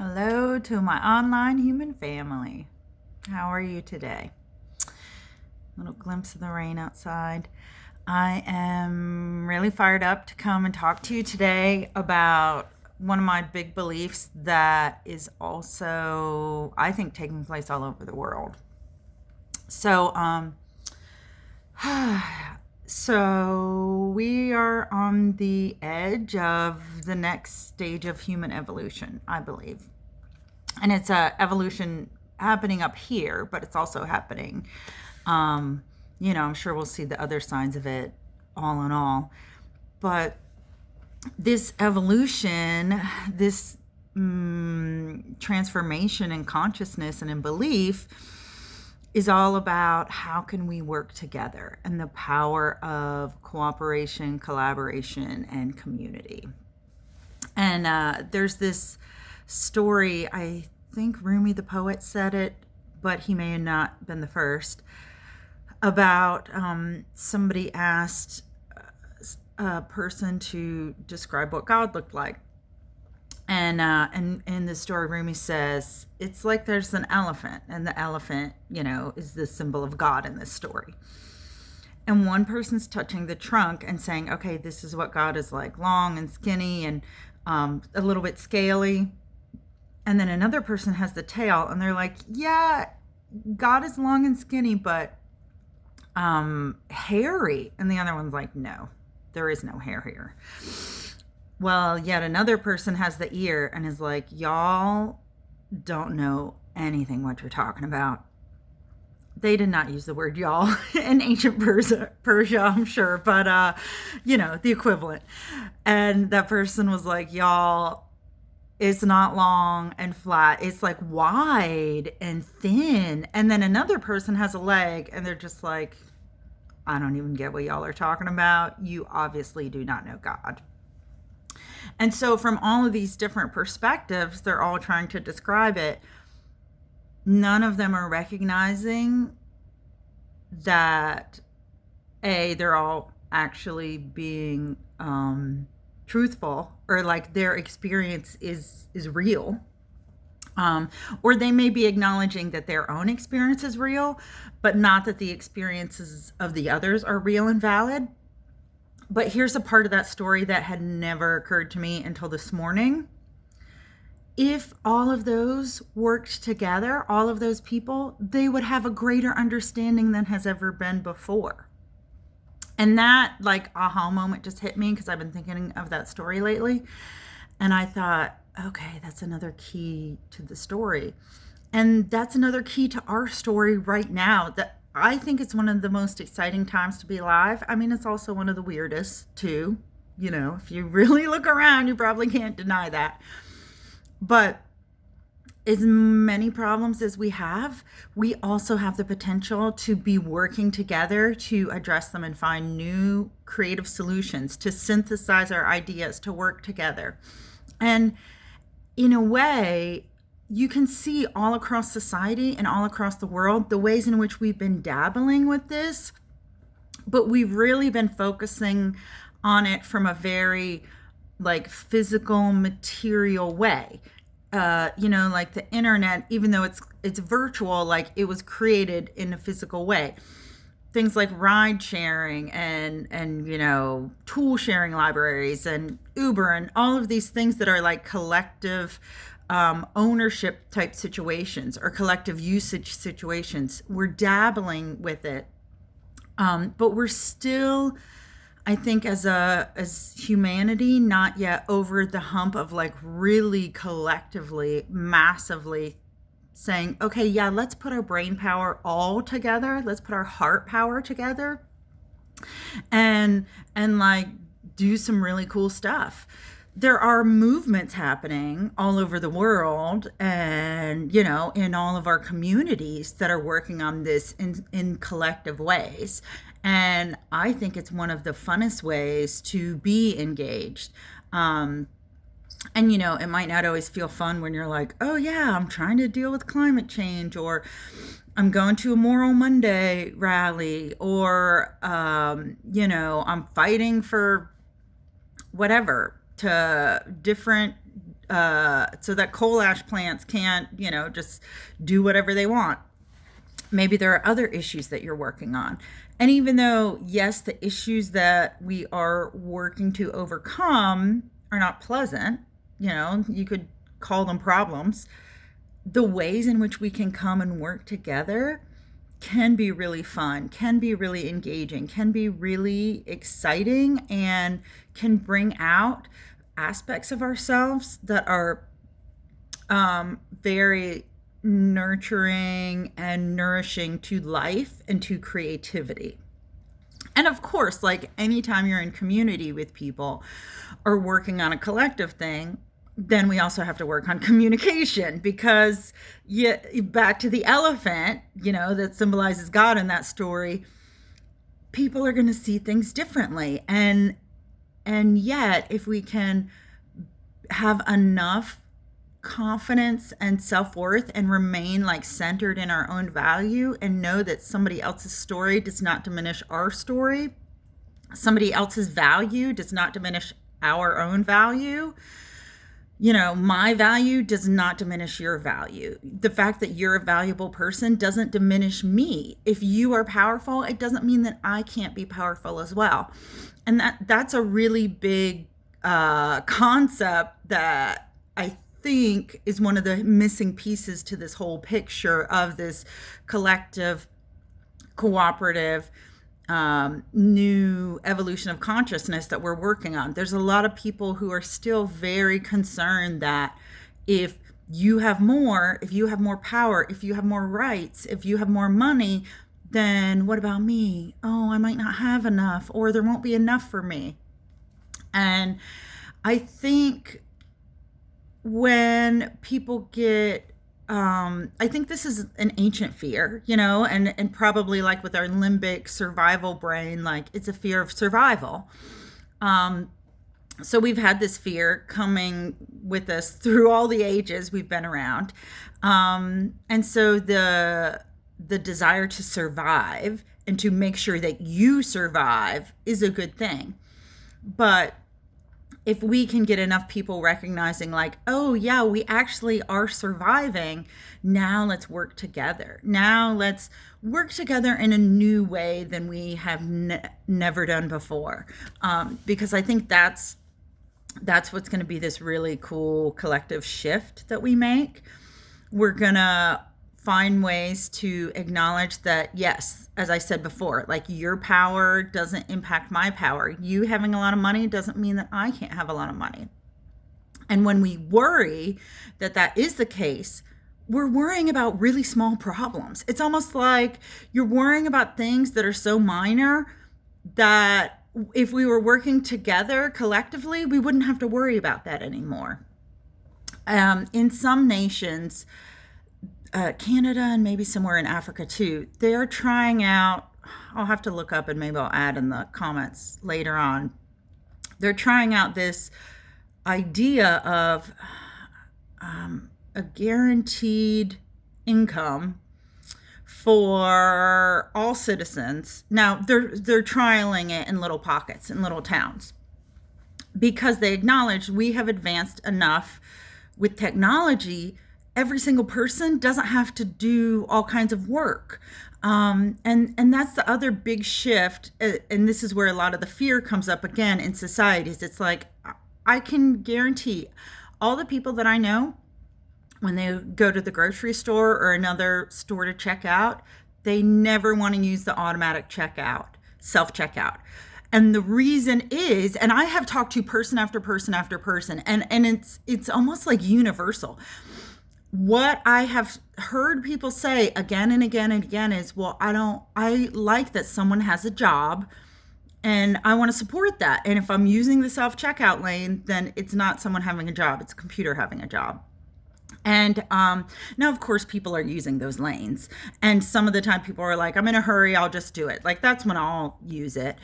Hello to my online human family. How are you today? Little glimpse of the rain outside. I am really fired up to come and talk to you today about one of my big beliefs that is also, I think, taking place all over the world. So, so we are on the edge of the next stage of human evolution, I believe. And it's a evolution happening up here, but it's also happening. I'm sure we'll see the other signs of it all in all. But this evolution, this transformation in consciousness and in belief is all about how can we work together and the power of cooperation, collaboration, and community. And there's this story, I think Rumi the poet said it, but he may have not been the first, about somebody asked a person to describe what God looked like. And in the story, Rumi says, it's like there's an elephant, and the elephant, is the symbol of God in this story. And one person's touching the trunk and saying, okay, this is what God is like, long and skinny and a little bit scaly. And then another person has the tail, and they're like, yeah, God is long and skinny, but hairy. And the other one's like, no, there is no hair here. Well, yet another person has the ear and is like, y'all don't know anything what you're talking about. They did not use the word y'all in ancient Persia, I'm sure, but, the equivalent. And that person was like, y'all, it's not long and flat. It's like wide and thin. And then another person has a leg and they're just like, I don't even get what y'all are talking about. You obviously do not know God. And so from all of these different perspectives, they're all trying to describe it. None of them are recognizing that, A, they're all actually being truthful, or like their experience is real. Or they may be acknowledging that their own experience is real, but not that the experiences of the others are real and valid. But here's a part of that story that had never occurred to me until this morning. If all of those worked together, all of those people, they would have a greater understanding than has ever been before. And that aha moment just hit me because I've been thinking of that story lately. And I thought, okay, that's another key to the story. And that's another key to our story right now. That I think it's one of the most exciting times to be alive. I mean, it's also one of the weirdest too. If you really look around, you probably can't deny that. But as many problems as we have, we also have the potential to be working together to address them and find new creative solutions, to synthesize our ideas, to work together. And in a way, you can see all across society and all across the world the ways in which we've been dabbling with this, but we've really been focusing on it from a very physical, material way. Like the internet, even though it's virtual, it was created in a physical way. Things like ride sharing and tool sharing libraries and Uber and all of these things that are like collective ownership type situations or collective usage situations. We're dabbling with it, but we're still, I think, as humanity, not yet over the hump of really collectively, massively saying, okay, yeah, let's put our brain power all together. Let's put our heart power together and do some really cool stuff. There are movements happening all over the world and, in all of our communities that are working on this in collective ways. And I think it's one of the funnest ways to be engaged. And, it might not always feel fun when you're like, oh, yeah, I'm trying to deal with climate change, or I'm going to a Moral Monday rally, or, I'm fighting for whatever, to different so that coal ash plants can't, just do whatever they want. Maybe there are other issues that you're working on. And even though, yes, the issues that we are working to overcome are not pleasant, you could call them problems, the ways in which we can come and work together can be really fun, can be really engaging, can be really exciting, and can bring out aspects of ourselves that are very nurturing and nourishing to life and to creativity. And of course, like anytime you're in community with people or working on a collective thing, then we also have to work on communication, because back to the elephant, that symbolizes God in that story, people are going to see things differently. And yet, if we can have enough confidence and self-worth and remain like centered in our own value and know that somebody else's story does not diminish our story, somebody else's value does not diminish our own value, my value does not diminish your value. The fact that you're a valuable person doesn't diminish me. If you are powerful, it doesn't mean that I can't be powerful as well. And that's a really big concept that I think is one of the missing pieces to this whole picture of this collective, cooperative, new evolution of consciousness that we're working on. There's a lot of people who are still very concerned that if you have more power, if you have more rights, if you have more money, then what about me? Oh, I might not have enough, or there won't be enough for me. And I think when people get I think this is an ancient fear, and probably like with our limbic survival brain, like it's a fear of survival. So we've had this fear coming with us through all the ages we've been around. And so the desire to survive and to make sure that you survive is a good thing. But if we can get enough people recognizing like, oh yeah, we actually are surviving, now let's work together. Now let's work together in a new way than we have never done before. Because I think that's what's going to be this really cool collective shift that we make. We're going to find ways to acknowledge that, yes, as I said before, like your power doesn't impact my power. You having a lot of money doesn't mean that I can't have a lot of money. And when we worry that is the case, we're worrying about really small problems. It's almost like you're worrying about things that are so minor that if we were working together collectively, we wouldn't have to worry about that anymore. In some nations, Canada and maybe somewhere in Africa too, they're trying out, I'll have to look up and maybe I'll add in the comments later on. They're trying out this idea of a guaranteed income for all citizens. Now they're trialing it in little pockets, in little towns, because they acknowledge we have advanced enough with technology. Every single person doesn't have to do all kinds of work. And that's the other big shift. And this is where a lot of the fear comes up again in societies. It's like, I can guarantee all the people that I know, when they go to the grocery store or another store to check out, they never want to use the automatic checkout, self-checkout. And the reason is, and I have talked to person after person after person, and it's almost like universal. What I have heard people say again and again and again is, well, I like that someone has a job and I want to support that. And if I'm using the self-checkout lane, then it's not someone having a job, it's a computer having a job. And now, of course, people are using those lanes. And some of the time people are like, I'm in a hurry, I'll just do it. Like, that's when I'll use it,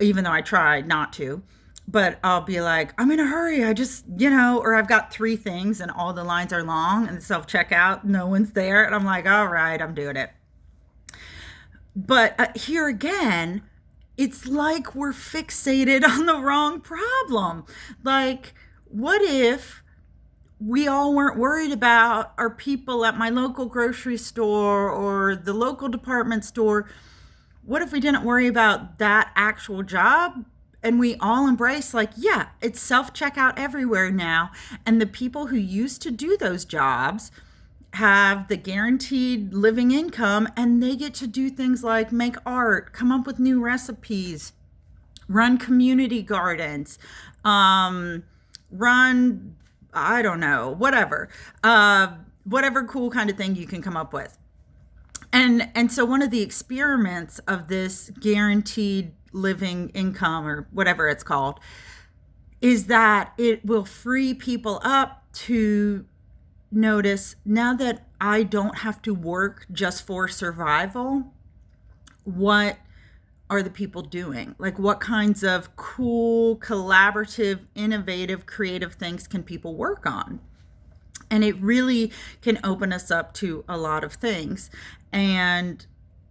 even though I tried not to. But I'll be like, I'm in a hurry. I just, or I've got 3 things and all the lines are long and the self-checkout, no one's there. And I'm like, all right, I'm doing it. But here again, it's like we're fixated on the wrong problem. Like, what if we all weren't worried about our people at my local grocery store or the local department store. What if we didn't worry about that actual job? And we all embrace, like, yeah, it's self checkout everywhere now. And the people who used to do those jobs have the guaranteed living income, and they get to do things like make art, come up with new recipes, run community gardens, run, I don't know, whatever cool kind of thing you can come up with. And so one of the experiments of this guaranteed living income, or whatever it's called, is that it will free people up to notice, now that I don't have to work just for survival, what are the people doing? Like, what kinds of cool, collaborative, innovative, creative things can people work on? And it really can open us up to a lot of things. And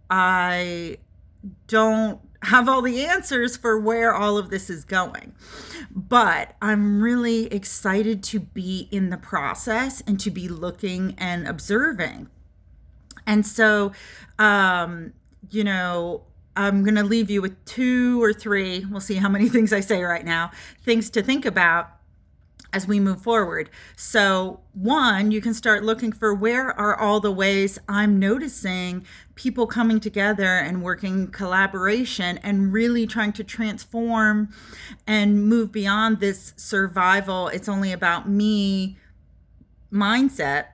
I don't have all the answers for where all of this is going, but I'm really excited to be in the process and to be looking and observing. And so, you know, I'm going to leave you with 2 or 3, we'll see how many things I say right now, things to think about as we move forward. So 1, you can start looking for, where are all the ways I'm noticing people coming together and working collaboration and really trying to transform and move beyond this survival, it's only about me mindset.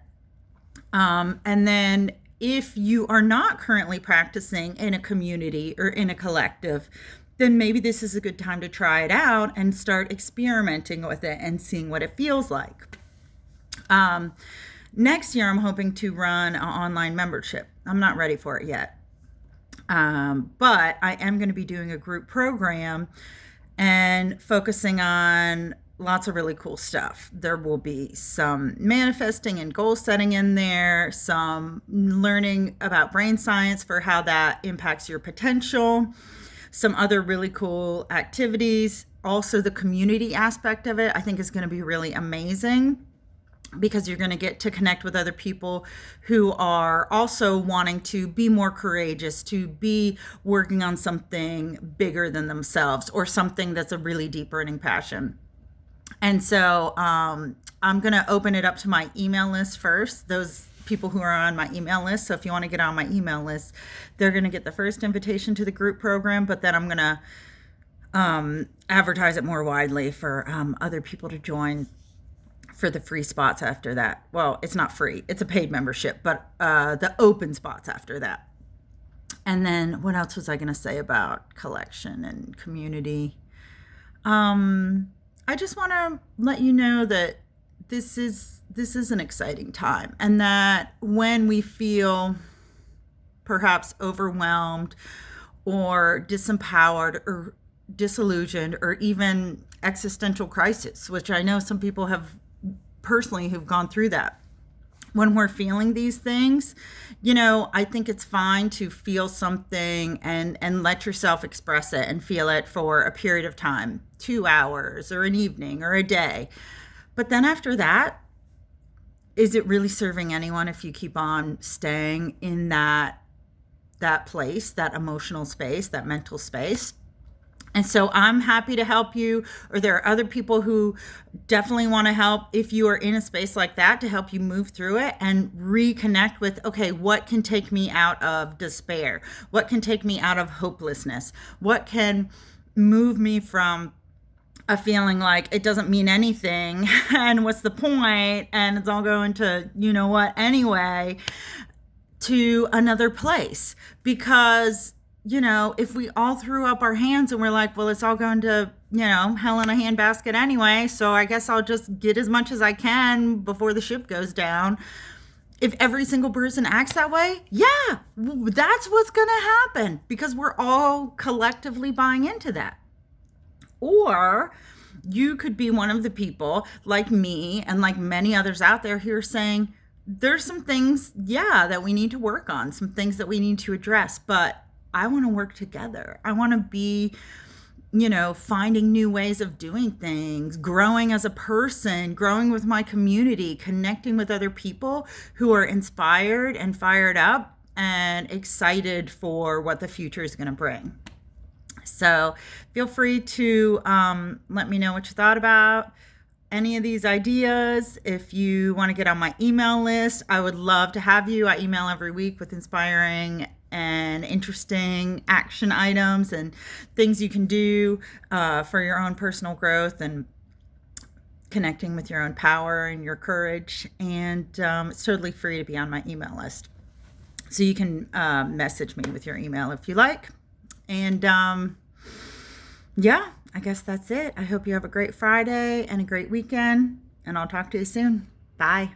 And then if you are not currently practicing in a community or in a collective, then maybe this is a good time to try it out and start experimenting with it and seeing what it feels like. Next year, I'm hoping to run an online membership. I'm not ready for it yet. But I am going to be doing a group program and focusing on lots of really cool stuff. There will be some manifesting and goal setting in there, some learning about brain science for how that impacts your potential, some other really cool activities. Also, the community aspect of it, I think, is going to be really amazing, because you're going to get to connect with other people who are also wanting to be more courageous, to be working on something bigger than themselves, or something that's a really deep burning passion. And so I'm going to open it up to my email list first, those people who are on my email list. So if you want to get on my email list, they're going to get the first invitation to the group program, but then I'm going to advertise it more widely for other people to join for the free spots after that. Well, it's not free, it's a paid membership, but the open spots after that. And then what else was I going to say about collection and community? I just want to let you know that this is an exciting time, and that when we feel perhaps overwhelmed or disempowered or disillusioned or even existential crisis, which I know some people have personally who've gone through that. When we're feeling these things, you know, I think it's fine to feel something and let yourself express it and feel it for a period of time, 2 hours or an evening or a day. But then after that, is it really serving anyone if you keep on staying in that place, that emotional space, that mental space? And so I'm happy to help you, or there are other people who definitely want to help if you are in a space like that, to help you move through it and reconnect with, okay, what can take me out of despair? What can take me out of hopelessness? What can move me from a feeling like it doesn't mean anything and what's the point and it's all going to, you know what, anyway, to another place? Because, you know, if we all threw up our hands and we're like, well, it's all going to, you know, hell in a handbasket anyway, so I guess I'll just get as much as I can before the ship goes down. If every single person acts that way, yeah, that's what's going to happen, because we're all collectively buying into that. Or you could be one of the people like me and like many others out there who are saying, there's some things, yeah, that we need to work on, some things that we need to address, but I want to work together. I want to be finding new ways of doing things, growing as a person, growing with my community, connecting with other people who are inspired and fired up and excited for what the future is going to bring. So feel free to let me know what you thought about any of these ideas. If you want to get on my email list, I would love to have you. I email every week with inspiring and interesting action items and things you can do for your own personal growth and connecting with your own power and your courage. And it's totally free to be on my email list. So you can message me with your email if you like. And yeah, I guess that's it. I hope you have a great Friday and a great weekend. And I'll talk to you soon. Bye.